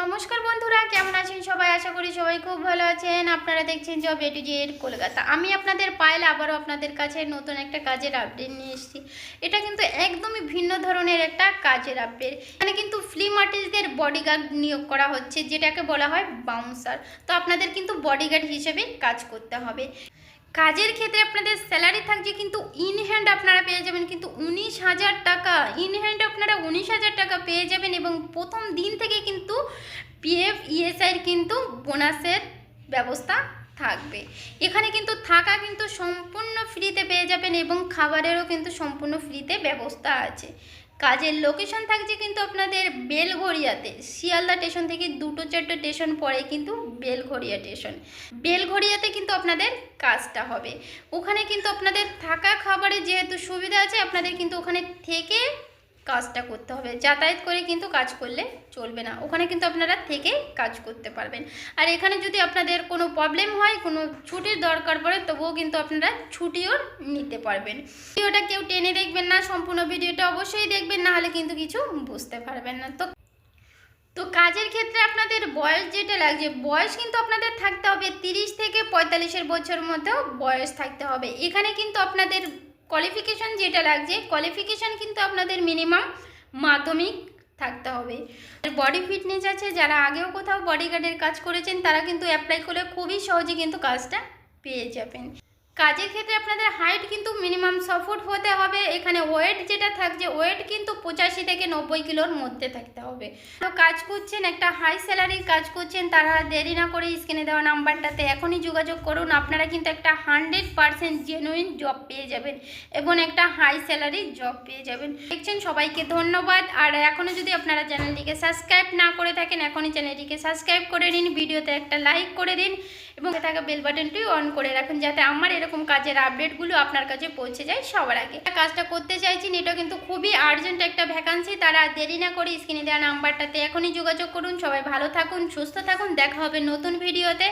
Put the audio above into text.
নমস্কার বন্ধুরা, কেমন আছেন সবাই? আশা করি সবাই খুব ভালো আছেন। আপনারা দেখছেন job A to Z Kolkata. আমি আপনাদের পায়েল আবারও আপনাদের কাছে নতুন একটা কাজের আপডেট নিয়ে এসেছি। এটা কিন্তু একদমই ভিন্ন ধরনের একটা কাজের আপডেট। এখানে কিন্তু ফিল্ম আর্টিস্টদের বডিগার্ড নিয়োগ করা হচ্ছে, যেটাকে বলা হয় বাউন্সার। তো আপনাদের কিন্তু বডিগার্ড হিসেবে কাজ করতে হবে। কাজের ক্ষেত্রে আপনাদের স্যালারি থাকছে কিন্তু ইন হ্যান্ড আপনারা পেয়ে যাবেন কিন্তু 19,000 টাকা। ইন হ্যান্ড আপনারা 19,000 টাকা পেয়ে যাবেন এবং প্রথম দিন থেকে কিন্তু পিএফ ইএসআইয়ের কিন্তু বোনাসের ব্যবস্থা থাকবে। এখানে কিন্তু থাকা কিন্তু সম্পূর্ণ ফ্রিতে পেয়ে যাবেন এবং খাবারেরও কিন্তু সম্পূর্ণ ফ্রিতে ব্যবস্থা আছে। কাজের লোকেশন থাকছে কিন্তু আপনাদের বেলঘড়িয়াতে। শিয়ালদা স্টেশন থেকে 2-4টে স্টেশন পরে কিন্তু বেলঘড়িয়া স্টেশন। বেলঘড়িয়াতে কিন্তু আপনাদের কাজটা হবে। ওখানে কিন্তু আপনাদের থাকা খাবারের যেহেতু সুবিধা আছে, আপনাদের কিন্তু ওখানে থেকে কাজটা করতে হবে। যাতায়াত করে কিন্তু কাজ করলে চলবে না, ওখানে কিন্তু আপনারা থেকে কাজ করতে পারবেন। আর এখানে যদি আপনাদের কোনো প্রবলেম হয়, কোনো ছুটির দরকার পড়ে, তবুও কিন্তু আপনারা ছুটিও নিতে পারবেন। ভিডিওটা কেউ টেনে দেখবেন না, সম্পূর্ণ ভিডিওটা অবশ্যই দেখবেন, না হলে কিন্তু কিছু বুঝতে পারবেন না। তো কাজের ক্ষেত্রে আপনাদের বয়স যেটা লাগছে, বয়স কিন্তু আপনাদের থাকতে হবে 30 থেকে 45 বছরের মধ্যেও বয়স থাকতে হবে। এখানে কিন্তু আপনাদের কোয়ালিফিকেশন যেটা লাগছে, কোয়ালিফিকেশন কিন্তু আপনাদের মিনিমাম মাধ্যমিক থাকতে হবে। বডি ফিটনেস আছে, যারা আগেও কোথাও বডিগার্ডের কাজ করেছেন তারা কিন্তু অ্যাপ্লাই করলে খুবই সহজে কিন্তু কাজটা পেয়ে যাবেন। কাজের ক্ষেত্রে আপনাদের হাইট কিন্তু মিনিমাম 6 ফুট হতে হবে। এখানে ওয়েট যেটা থাকছে, ওয়েট কিন্তু 85 থেকে 90 কিলোর মধ্যে থাকতে হবে। তো কাজ করছেন, একটা হাই স্যালারির কাজ করছেন, তারা দেরি না করে স্ক্রিনে দেওয়া নাম্বারটাতে এখনই যোগাযোগ করুন। আপনারা কিন্তু একটা 100% জেনুইন জব পেয়ে যাবেন এবং একটা হাই স্যালারির জব পেয়ে যাবেন। দেখছেন, সবাইকে ধন্যবাদ। আর এখনও যদি আপনারা চ্যানেলটিকে সাবস্ক্রাইব না করে থাকেন, এখনই চ্যানেলটিকে সাবস্ক্রাইব করে নিন, ভিডিওতে একটা লাইক করে দিন এবং থাকা বেল বাটনটি অন করে রাখুন, যাতে আমার এরকম কাজের আপডেটগুলো আপনার কাছে পৌঁছে যায় সবার আগে। কাজটা করতে চাইছেন, এটা কিন্তু খুবই আর্জেন্ট একটা ভ্যাকান্সি। তারা দেরি না করে স্ক্রিনে দেওয়া নাম্বারটাতে এখনই যোগাযোগ করুন। সবাই ভালো থাকুন, সুস্থ থাকুন, দেখা হবে নতুন ভিডিওতে।